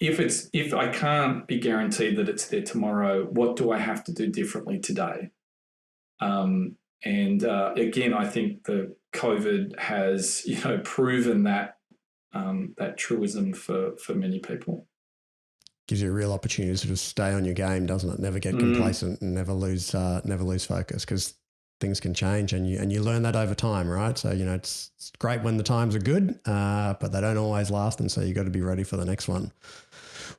Speaker 3: I can't be guaranteed that it's there tomorrow, what do I have to do differently today? Again, I think the COVID has proven that truism for many people.
Speaker 2: Gives you a real opportunity to sort of stay on your game, doesn't it? Never get complacent and never lose focus, because things can change and you learn that over time, right? So, it's great when the times are good, but they don't always last. And so you got to be ready for the next one.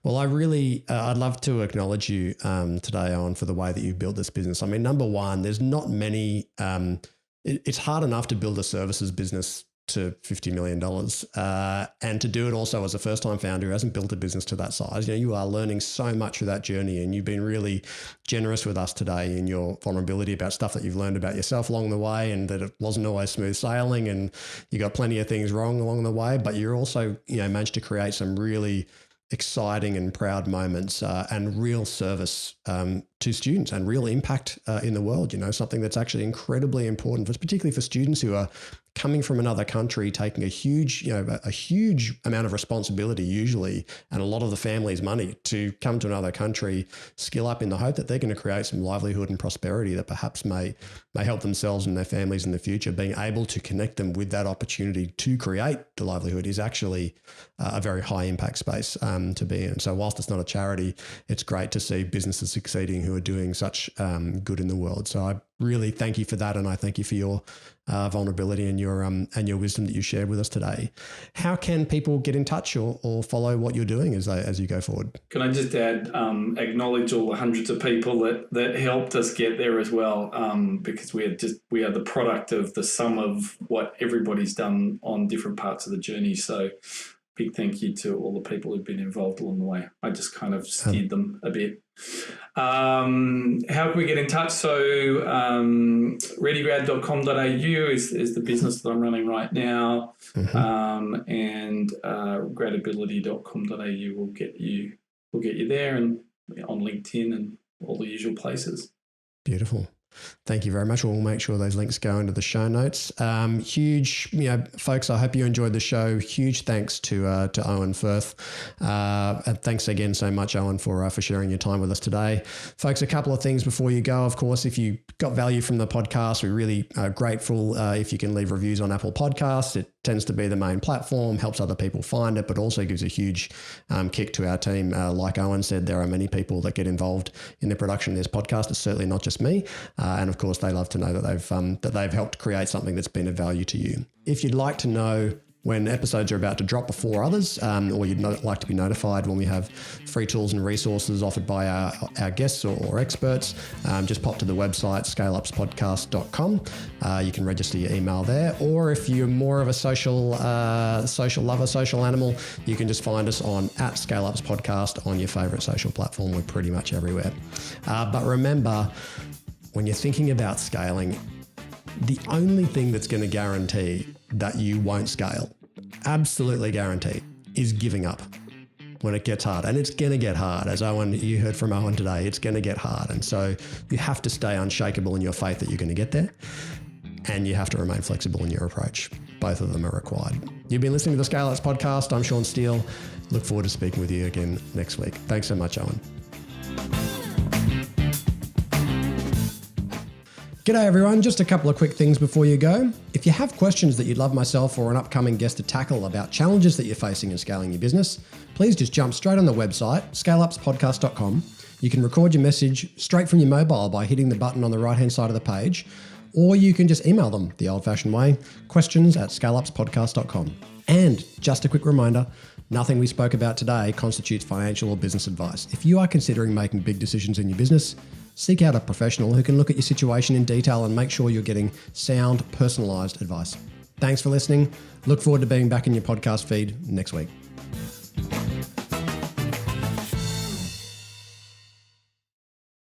Speaker 2: Well, I'd love to acknowledge you today, Owen, for the way that you built this business. I mean, number one, there's not many, it's hard enough to build a services business to $50 million. And to do it also as a first-time founder who hasn't built a business to that size. You are learning so much through that journey, and you've been really generous with us today in your vulnerability about stuff that you've learned about yourself along the way, and that it wasn't always smooth sailing and you got plenty of things wrong along the way, but you're also, managed to create some really exciting and proud moments and real service to students and real impact in the world, something that's actually incredibly important, particularly for students who are coming from another country, taking a huge amount of responsibility usually, and a lot of the family's money to come to another country, skill up in the hope that they're going to create some livelihood and prosperity that perhaps may help themselves and their families in the future. Being able to connect them with that opportunity to create the livelihood is actually a very high impact space to be in. So whilst it's not a charity, it's great to see businesses succeeding who are doing such good in the world. So I really thank you for that, and I thank you for your vulnerability and your wisdom that you shared with us today. How can people get in touch or follow what you're doing as you go forward?
Speaker 3: Can I just add, acknowledge all the hundreds of people that helped us get there as well, because we are the product of the sum of what everybody's done on different parts of the journey. So big thank you to all the people who've been involved along the way. I just kind of steered them a bit. How can we get in touch? So readygrad.com.au is the business that I'm running right now. And gradability.com.au will get you there, and on LinkedIn and all the usual places.
Speaker 2: Beautiful. Thank you very much. We'll make sure those links go into the show notes. Huge, folks, I hope you enjoyed the show. Huge thanks to Owen Firth. And thanks again so much, Owen, for sharing your time with us today. Folks, a couple of things before you go. Of course, if you got value from the podcast, we're really grateful if you can leave reviews on Apple Podcasts. It tends to be the main platform, helps other people find it, but also gives a huge kick to our team. Like Owen said, there are many people that get involved in the production of this podcast. It's certainly not just me. And of course, they love to know that they've helped create something that's been of value to you. If you'd like to know when episodes are about to drop before others, or you'd like to be notified when we have free tools and resources offered by our guests or experts, just pop to the website, scaleupspodcast.com. You can register your email there, or if you're more of a social lover, social animal, you can just find us on @ScaleUpsPodcast on your favorite social platform. We're pretty much everywhere. But remember, when you're thinking about scaling, the only thing that's going to guarantee that you won't scale, absolutely guaranteed, is giving up when it gets hard. And it's going to get hard. As you heard from Owen today, it's going to get hard. And so you have to stay unshakable in your faith that you're going to get there. And you have to remain flexible in your approach. Both of them are required. You've been listening to the Scale Ups podcast. I'm Sean Steele. Look forward to speaking with you again next week. Thanks so much, Owen. G'day everyone, just a couple of quick things before you go. If you have questions that you'd love myself or an upcoming guest to tackle about challenges that you're facing in scaling your business, please just jump straight on the website, scaleupspodcast.com. You can record your message straight from your mobile by hitting the button on the right-hand side of the page, or you can just email them the old-fashioned way, questions@scaleupspodcast.com. And just a quick reminder, nothing we spoke about today constitutes financial or business advice. If you are considering making big decisions in your business, seek out a professional who can look at your situation in detail and make sure you're getting sound, personalised advice. Thanks for listening. Look forward to being back in your podcast feed next week.